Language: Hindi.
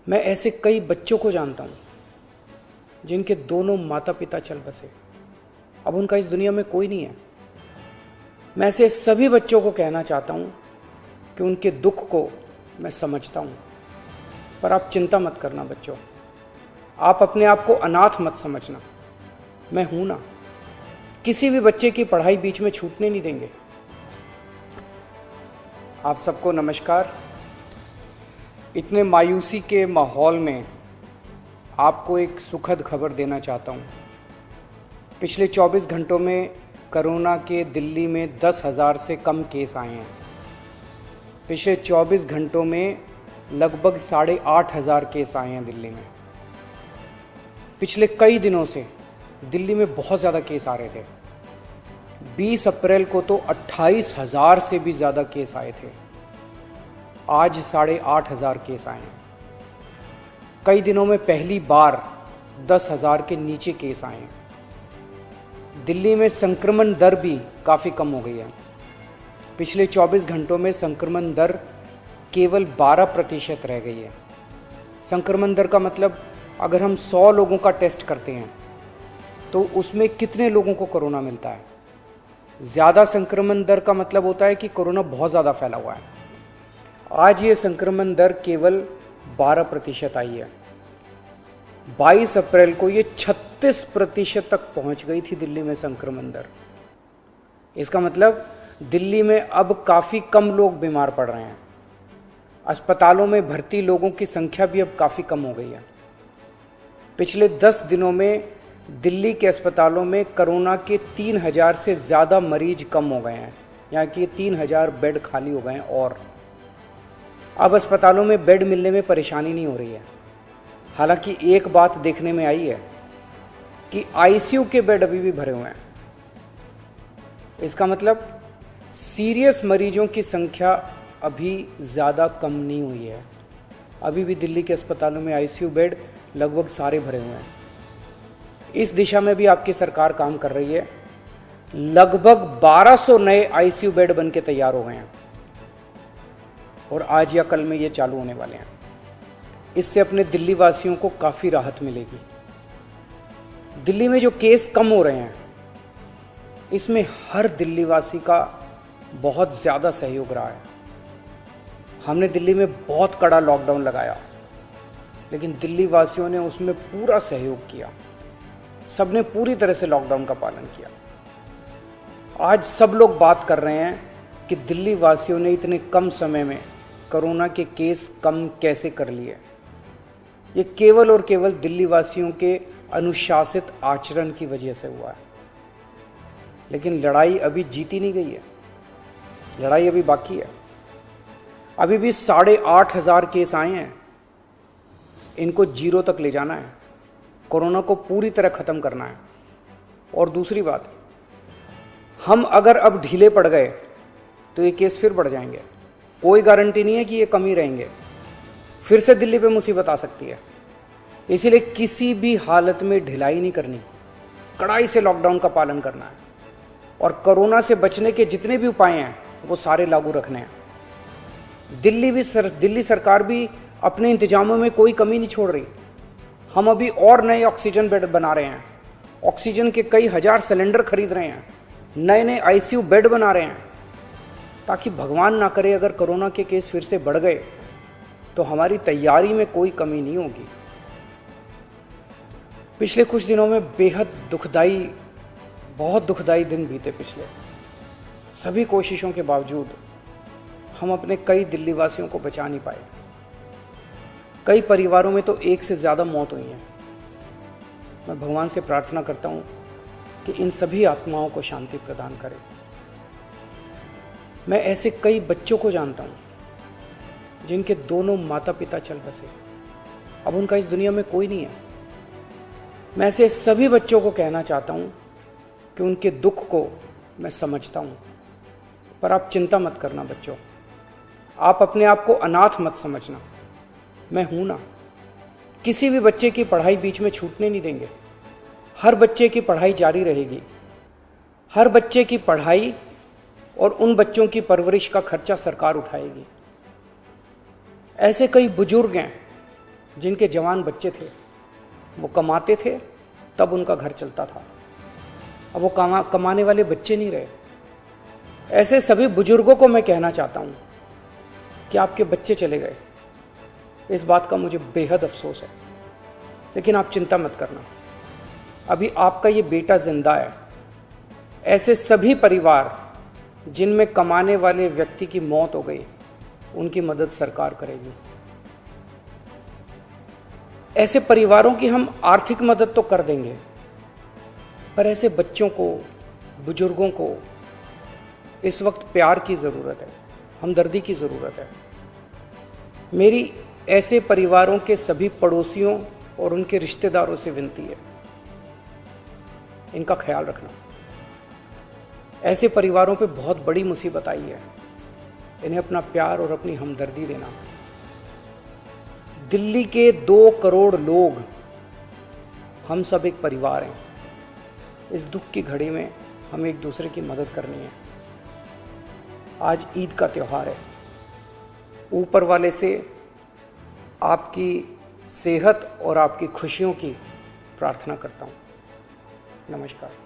मैं ऐसे कई बच्चों को जानता हूँ जिनके दोनों माता पिता चल बसे, अब उनका इस दुनिया में कोई नहीं है। मैं ऐसे सभी बच्चों को कहना चाहता हूँ कि उनके दुख को मैं समझता हूँ, पर आप चिंता मत करना बच्चों, आप अपने आप को अनाथ मत समझना। मैं हूं ना, किसी भी बच्चे की पढ़ाई बीच में छूटने नहीं देंगे। आप सबको नमस्कार। इतने मायूसी के माहौल में आपको एक सुखद खबर देना चाहता हूं। पिछले 24 घंटों में कोरोना के दिल्ली में 10,000 से कम केस आए हैं। पिछले 24 घंटों में लगभग 8,500 केस आए हैं दिल्ली में। पिछले कई दिनों से दिल्ली में बहुत ज़्यादा केस आ रहे थे। 20 अप्रैल को तो 28,000 से भी ज़्यादा केस आए थे। आज 8,500 केस आए हैं। कई दिनों में पहली बार 10,000 के नीचे केस आए हैं। दिल्ली में संक्रमण दर भी काफ़ी कम हो गई है। पिछले 24 घंटों में संक्रमण दर केवल 12% रह गई है। संक्रमण दर का मतलब अगर हम 100 लोगों का टेस्ट करते हैं तो उसमें कितने लोगों को कोरोना मिलता है। ज़्यादा संक्रमण दर का मतलब होता है कि कोरोना बहुत ज़्यादा फैला हुआ है। आज ये संक्रमण दर केवल 12% आई है। 22 अप्रैल को ये 36% तक पहुंच गई थी दिल्ली में संक्रमण दर। इसका मतलब दिल्ली में अब काफ़ी कम लोग बीमार पड़ रहे हैं। अस्पतालों में भर्ती लोगों की संख्या भी अब काफ़ी कम हो गई है। पिछले 10 दिनों में दिल्ली के अस्पतालों में कोरोना के 3,000 से ज़्यादा मरीज कम हो गए हैं, यहाँ कि 3,000 बेड खाली हो गए हैं। और अब अस्पतालों में बेड मिलने में परेशानी नहीं हो रही है। हालांकि एक बात देखने में आई है कि आईसीयू के बेड अभी भी भरे हुए हैं। इसका मतलब सीरियस मरीजों की संख्या अभी ज़्यादा कम नहीं हुई है। अभी भी दिल्ली के अस्पतालों में आईसीयू बेड लगभग सारे भरे हुए हैं। इस दिशा में भी आपकी सरकार काम कर रही है। लगभग 1200 नए आईसीयू बेड बन के तैयार हो गए हैं और आज या कल में ये चालू होने वाले हैं। इससे अपने दिल्ली वासियों को काफ़ी राहत मिलेगी। दिल्ली में जो केस कम हो रहे हैं इसमें हर दिल्ली वासी का बहुत ज़्यादा सहयोग रहा है। हमने दिल्ली में बहुत कड़ा लॉकडाउन लगाया, लेकिन दिल्ली वासियों ने उसमें पूरा सहयोग किया। सबने पूरी तरह से लॉकडाउन का पालन किया। आज सब लोग बात कर रहे हैं कि दिल्ली वासियों ने इतने कम समय में कोरोना के केस कम कैसे कर लिए। ये केवल और केवल दिल्ली वासियों के अनुशासित आचरण की वजह से हुआ है। लेकिन लड़ाई अभी जीती नहीं गई है, लड़ाई अभी बाकी है। अभी भी 8,500 केस आए हैं। इनको 0 तक ले जाना है, कोरोना को पूरी तरह ख़त्म करना है। और दूसरी बात, हम अगर अब ढीले पड़ गए तो ये केस फिर बढ़ जाएंगे। कोई गारंटी नहीं है कि ये कम ही रहेंगे, फिर से दिल्ली पे मुसीबत आ सकती है। इसीलिए किसी भी हालत में ढिलाई नहीं करनी, कड़ाई से लॉकडाउन का पालन करना है और कोरोना से बचने के जितने भी उपाय हैं वो सारे लागू रखने हैं। दिल्ली सरकार भी अपने इंतजामों में कोई कमी नहीं छोड़ रही। हम अभी और नए ऑक्सीजन बेड बना रहे हैं, ऑक्सीजन के कई हजार सिलेंडर खरीद रहे हैं, नए नए आईसीयू बेड बना रहे हैं, ताकि भगवान ना करे अगर कोरोना के केस फिर से बढ़ गए तो हमारी तैयारी में कोई कमी नहीं होगी। पिछले कुछ दिनों में बेहद दुखदाई, बहुत दुखदाई दिन बीते। पिछले सभी कोशिशों के बावजूद हम अपने कई दिल्ली वासियों को बचा नहीं पाए। कई परिवारों में तो 1 से ज़्यादा मौत हुई है। मैं भगवान से प्रार्थना करता हूँ कि इन सभी आत्माओं को शांति प्रदान करे। मैं ऐसे कई बच्चों को जानता हूँ जिनके दोनों माता पिता चल बसे, अब उनका इस दुनिया में कोई नहीं है। मैं ऐसे सभी बच्चों को कहना चाहता हूँ कि उनके दुख को मैं समझता हूँ, पर आप चिंता मत करना बच्चों, आप अपने आप को अनाथ मत समझना। मैं हूं ना, किसी भी बच्चे की पढ़ाई बीच में छूटने नहीं देंगे। हर बच्चे की पढ़ाई जारी रहेगी। हर बच्चे की पढ़ाई और उन बच्चों की परवरिश का खर्चा सरकार उठाएगी। ऐसे कई बुजुर्ग हैं जिनके जवान बच्चे थे, वो कमाते थे तब उनका घर चलता था। अब वो कमाने वाले बच्चे नहीं रहे। ऐसे सभी बुजुर्गों को मैं कहना चाहता हूँ कि आपके बच्चे चले गए, इस बात का मुझे बेहद अफसोस है, लेकिन आप चिंता मत करना, अभी आपका ये बेटा जिंदा है। ऐसे सभी परिवार जिनमें कमाने वाले व्यक्ति की मौत हो गई, उनकी मदद सरकार करेगी। ऐसे परिवारों की हम आर्थिक मदद तो कर देंगे, पर ऐसे बच्चों को, बुजुर्गों को इस वक्त प्यार की ज़रूरत है, हमदर्दी की ज़रूरत है। मेरी ऐसे परिवारों के सभी पड़ोसियों और उनके रिश्तेदारों से विनती है, इनका ख्याल रखना। ऐसे परिवारों पे बहुत बड़ी मुसीबत आई है, इन्हें अपना प्यार और अपनी हमदर्दी देना। दिल्ली के 2 करोड़ लोग, हम सब एक परिवार हैं। इस दुख की घड़ी में हमें एक दूसरे की मदद करनी है। आज ईद का त्यौहार है। ऊपर वाले से आपकी सेहत और आपकी खुशियों की प्रार्थना करता हूँ। नमस्कार।